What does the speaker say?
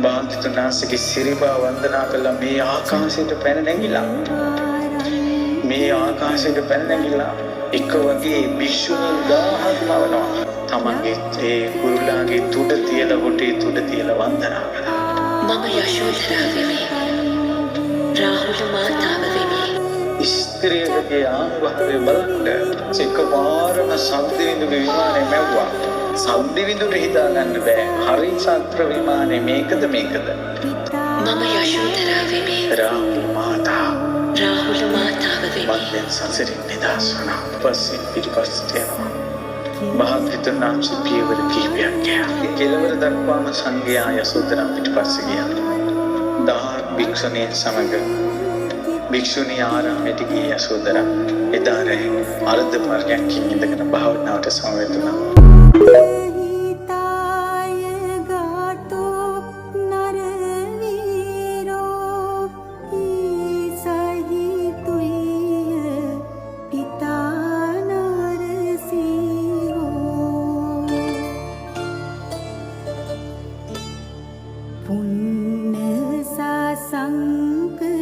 භාග්‍යතුන්වහන්සේගේ සිරිපා වන්දනා කළා මේ ආකාශයට පැන නැගිලා මේ ආකාශයට පැන නැගිලා එක වගේ භික්ෂුණීන් 1000ක් මවනවා තමන්ගේ ඒ කුරුලාගේ තුඩ තියලා හොටේ තුඩ තියලා වන්දනා කළා මම යශෝධරා වෙමි රාහුල මාතාව වෙමි ස්ත්‍රියකගේ ආනුභාවය බලන්න එකපාරම සම්දිවිඳු විමානය මැව්වා සම්දිවිඳුට හිතා ගන්න බෑ හරි සත්‍ර විමානේ මේකද මම යශෝධරා වෙමි රාහුල මාතාව මාතාව වෙමි මන්දෙන් සංසරින් නිදහස් වුණා පස්සේ පිටිපස්සට යනවා භාග්‍යවතුන් වහන්සේ පියවර කිහිපයක් ගියා කෙළවර දක්වාම සංඝයා යශෝධරා පිටිපස්සේ ගියා 1000 භික්ෂුණීන් සමග භික්ෂුණී ආරාමයට ගිය යශෝධරා එදා රැ අර්ධ පර්යන්කින් ඉඳගෙන භාවනාවට සමවැදුණා पुण्य सा संग